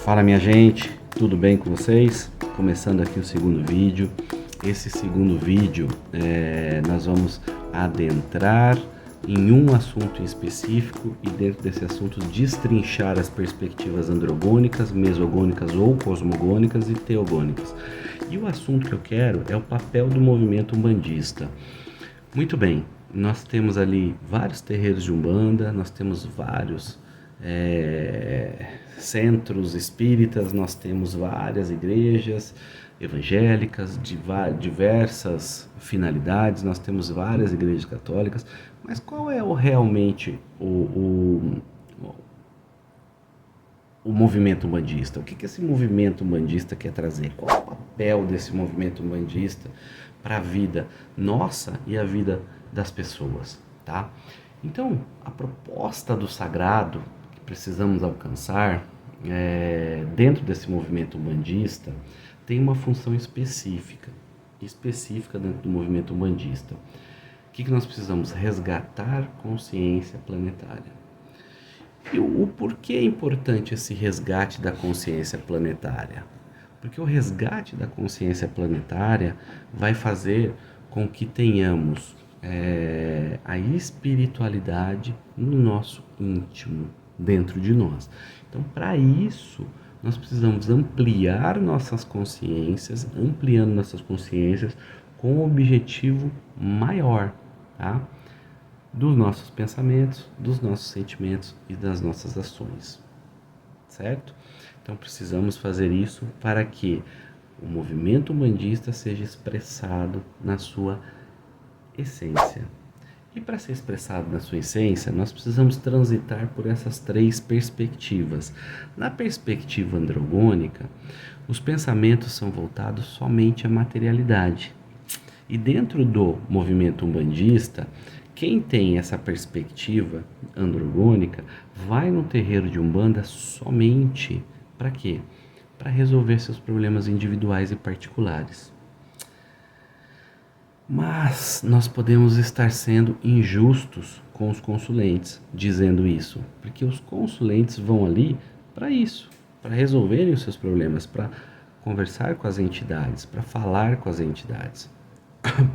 Fala minha gente, tudo bem com vocês? Começando aqui o segundo vídeo. Esse segundo vídeo nós vamos adentrar em um assunto em específico e dentro desse assunto destrinchar as perspectivas androgônicas, mesogônicas ou cosmogônicas e teogônicas. E o assunto que eu quero é o papel do movimento umbandista. Muito bem, nós temos ali vários terreiros de Umbanda, nós temos vários centros espíritas, nós temos várias igrejas evangélicas de diversas finalidades, nós temos várias igrejas católicas, mas qual é realmente o movimento umbandista? O que esse movimento umbandista quer trazer? Qual é o papel desse movimento umbandista para a vida nossa e a vida das pessoas, tá? Então, a proposta do sagrado que precisamos alcançar dentro desse movimento umbandista tem uma função específica dentro do movimento umbandista. O que nós precisamos? Resgatar consciência planetária. E o porquê é importante esse resgate da consciência planetária? Porque o resgate da consciência planetária vai fazer com que tenhamos a espiritualidade no nosso íntimo, dentro de nós. Então, para isso, nós precisamos ampliando nossas consciências com um objetivo maior, tá? Dos nossos pensamentos, dos nossos sentimentos e das nossas ações, certo? Então precisamos fazer isso para que o movimento umbandista seja expressado na sua essência. E para ser expressado na sua essência, nós precisamos transitar por essas três perspectivas. Na perspectiva androgônica, os pensamentos são voltados somente à materialidade. E dentro do movimento umbandista, quem tem essa perspectiva androgônica vai no terreiro de Umbanda somente para quê? Para resolver seus problemas individuais e particulares. Mas nós podemos estar sendo injustos com os consulentes dizendo isso, porque os consulentes vão ali para isso, para resolverem os seus problemas, para conversar com as entidades, para falar com as entidades.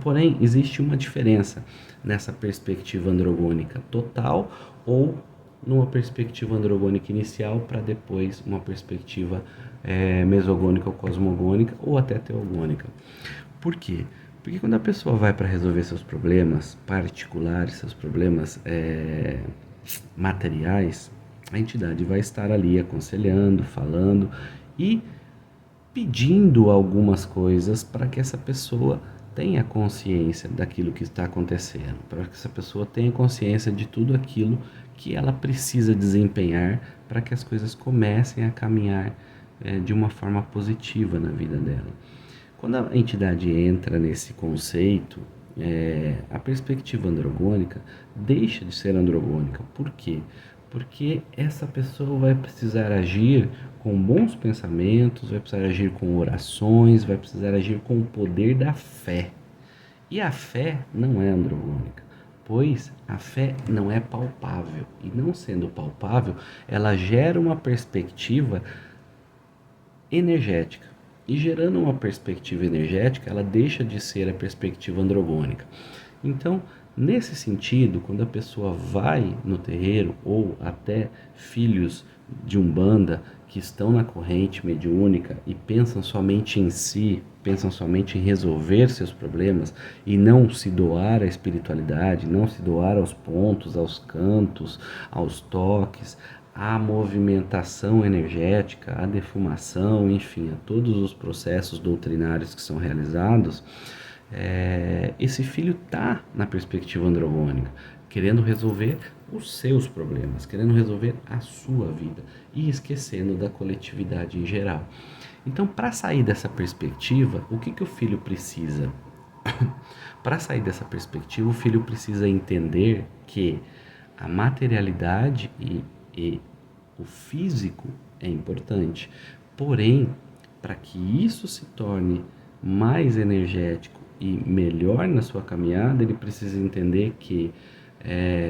Porém, existe uma diferença nessa perspectiva androgônica total ou numa perspectiva androgônica inicial para depois uma perspectiva mesogônica ou cosmogônica ou até teogônica. Por quê? Porque quando a pessoa vai para resolver seus problemas particulares, seus problemas materiais, a entidade vai estar ali aconselhando, falando e pedindo algumas coisas para que essa pessoa tenha consciência daquilo que está acontecendo, para que essa pessoa tenha consciência de tudo aquilo que ela precisa desempenhar para que as coisas comecem a caminhar de uma forma positiva na vida dela. Quando a entidade entra nesse conceito, a perspectiva androgônica deixa de ser androgônica. Por quê? Porque essa pessoa vai precisar agir com bons pensamentos, vai precisar agir com orações, vai precisar agir com o poder da fé. E a fé não é androgônica, pois a fé não é palpável. E não sendo palpável, ela gera uma perspectiva energética. E gerando uma perspectiva energética, ela deixa de ser a perspectiva androgônica. Então, nesse sentido, quando a pessoa vai no terreiro, ou até filhos de Umbanda que estão na corrente mediúnica e pensam somente em si, pensam somente em resolver seus problemas e não se doar à espiritualidade, não se doar aos pontos, aos cantos, aos toques, a movimentação energética, a defumação, enfim, a todos os processos doutrinários que são realizados, esse filho está na perspectiva androgônica, querendo resolver os seus problemas, querendo resolver a sua vida e esquecendo da coletividade em geral. Então, para sair dessa perspectiva, o que o filho precisa? Para sair dessa perspectiva, o filho precisa entender que a materialidade e o físico é importante, porém, para que isso se torne mais energético e melhor na sua caminhada, ele precisa entender que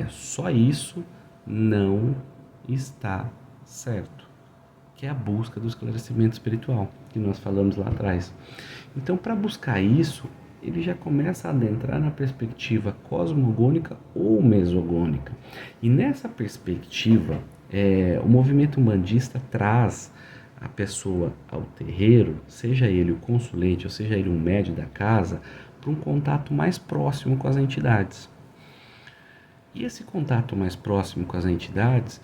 só isso não está certo. que é a busca do esclarecimento espiritual, que nós falamos lá atrás. Então, para buscar isso, ele já começa a adentrar na perspectiva cosmogônica ou mesogônica. E nessa perspectiva, o movimento umbandista traz a pessoa ao terreiro, seja ele o consulente ou seja ele um médium da casa, para um contato mais próximo com as entidades. E esse contato mais próximo com as entidades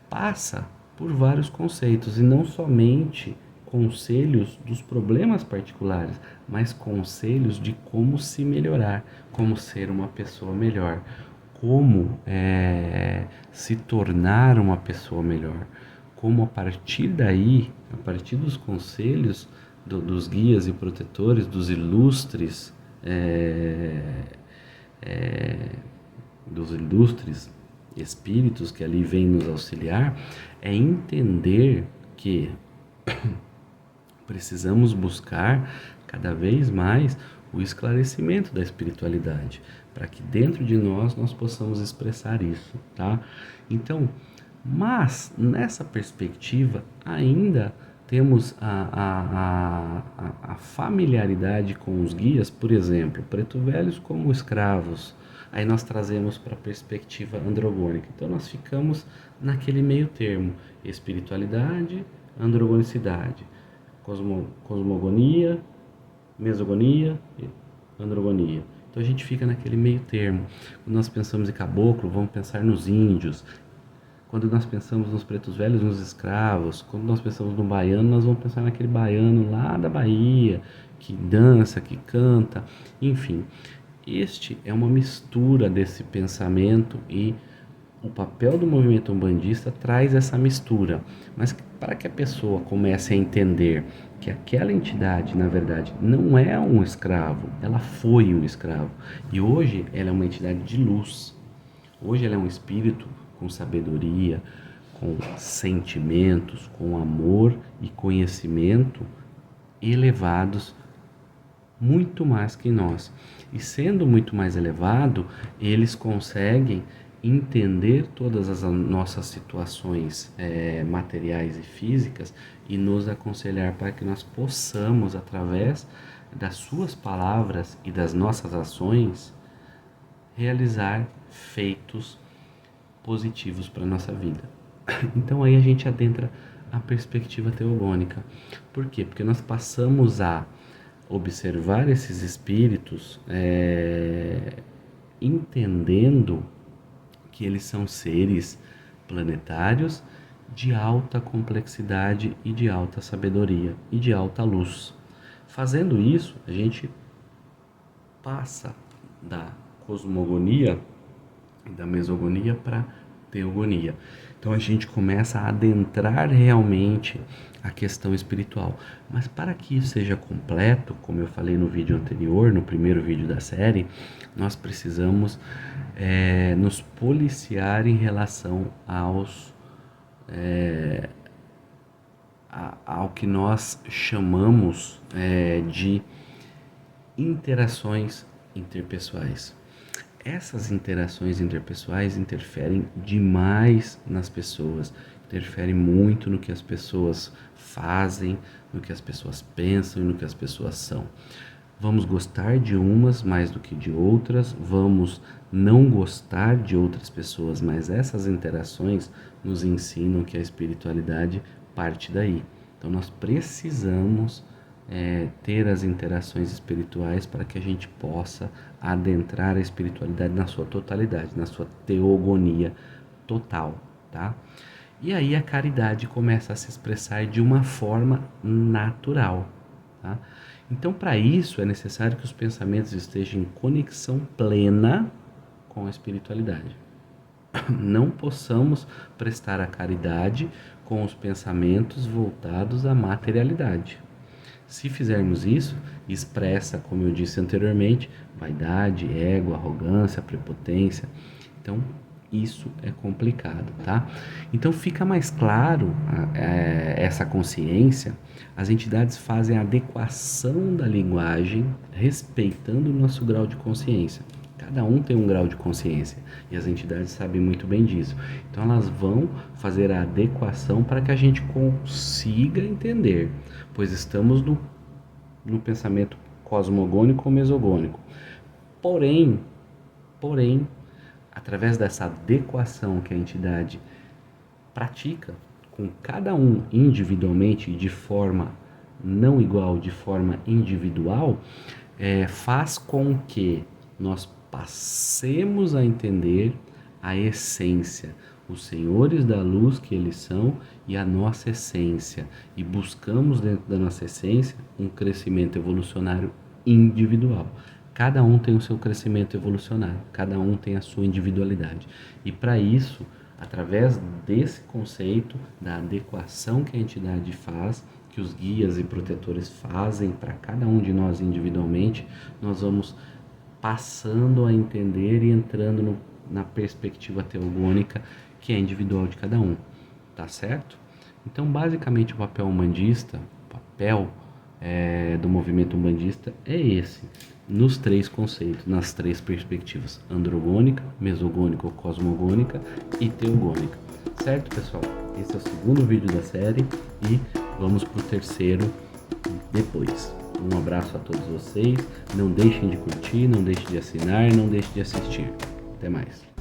passa por vários conceitos, e não somente conselhos dos problemas particulares, mas conselhos de como se melhorar, como ser uma pessoa melhor, como se tornar uma pessoa melhor, como a partir daí, a partir dos conselhos dos guias e protetores, dos ilustres, dos ilustres espíritos que ali vêm nos auxiliar, é entender que precisamos buscar cada vez mais o esclarecimento da espiritualidade, para que dentro de nós possamos expressar isso, tá? Então, mas nessa perspectiva ainda temos a familiaridade com os guias, por exemplo, preto velhos como escravos. Aí nós trazemos para a perspectiva androgônica. Então nós ficamos naquele meio termo, espiritualidade, androgonicidade, cosmogonia, mesogonia e androgonia. Então a gente fica naquele meio termo. Quando nós pensamos em caboclo, vamos pensar nos índios. Quando nós pensamos nos pretos velhos, nos escravos. Quando nós pensamos no baiano, nós vamos pensar naquele baiano lá da Bahia, que dança, que canta, enfim. Este é uma mistura desse pensamento, e o papel do movimento umbandista traz essa mistura. Mas para que a pessoa comece a entender que aquela entidade, na verdade, não é um escravo, ela foi um escravo. E hoje ela é uma entidade de luz. Hoje ela é um espírito com sabedoria, com sentimentos, com amor e conhecimento elevados, muito mais que nós. E sendo muito mais elevado, eles conseguem entender todas as nossas situações materiais e físicas e nos aconselhar para que nós possamos, através das suas palavras e das nossas ações, realizar feitos positivos para a nossa vida. Então aí a gente adentra a perspectiva teogônica. Por quê? Porque nós passamos a observar esses espíritos entendendo que eles são seres planetários de alta complexidade e de alta sabedoria e de alta luz. Fazendo isso, a gente passa da cosmogonia e da mesogonia para teogonia. Então a gente começa a adentrar realmente a questão espiritual. Mas para que isso seja completo, como eu falei no vídeo anterior, no primeiro vídeo da série, nós precisamos nos policiar em relação ao que nós chamamos de interações interpessoais. Essas interações interpessoais interferem demais nas pessoas, interferem muito no que as pessoas fazem, no que as pessoas pensam e no que as pessoas são. Vamos gostar de umas mais do que de outras, vamos não gostar de outras pessoas, mas essas interações nos ensinam que a espiritualidade parte daí. Então nós precisamos ter as interações espirituais para que a gente possa adentrar a espiritualidade na sua totalidade, na sua teogonia total, tá? E aí a caridade começa a se expressar de uma forma natural, tá? Então, para isso é necessário que os pensamentos estejam em conexão plena com a espiritualidade. Não possamos prestar a caridade com os pensamentos voltados à materialidade. Se fizermos isso, expressa, como eu disse anteriormente, vaidade, ego, arrogância, prepotência. Então, isso é complicado, tá? Então, fica mais claro essa consciência. As entidades fazem a adequação da linguagem, respeitando o nosso grau de consciência. Cada um tem um grau de consciência e as entidades sabem muito bem disso. Então elas vão fazer a adequação para que a gente consiga entender, pois estamos no pensamento cosmogônico ou mesogônico. Porém, através dessa adequação que a entidade pratica com cada um individualmente e de forma não igual, de forma individual, faz com que nós passemos a entender a essência, os senhores da luz que eles são e a nossa essência, e buscamos dentro da nossa essência um crescimento evolucionário individual. Cada um tem o seu crescimento evolucionário, cada um tem a sua individualidade. E para isso, através desse conceito da adequação que a entidade faz, que os guias e protetores fazem para cada um de nós individualmente, nós vamos passando a entender e entrando na perspectiva teogônica que é individual de cada um, tá certo? Então, basicamente, o papel umbandista, do movimento umbandista é esse, nos três conceitos, nas três perspectivas, androgônica, mesogônica ou cosmogônica e teogônica. Certo, pessoal? Esse é o segundo vídeo da série e vamos para o terceiro depois. Um abraço a todos vocês, não deixem de curtir, não deixem de assinar, não deixem de assistir. Até mais.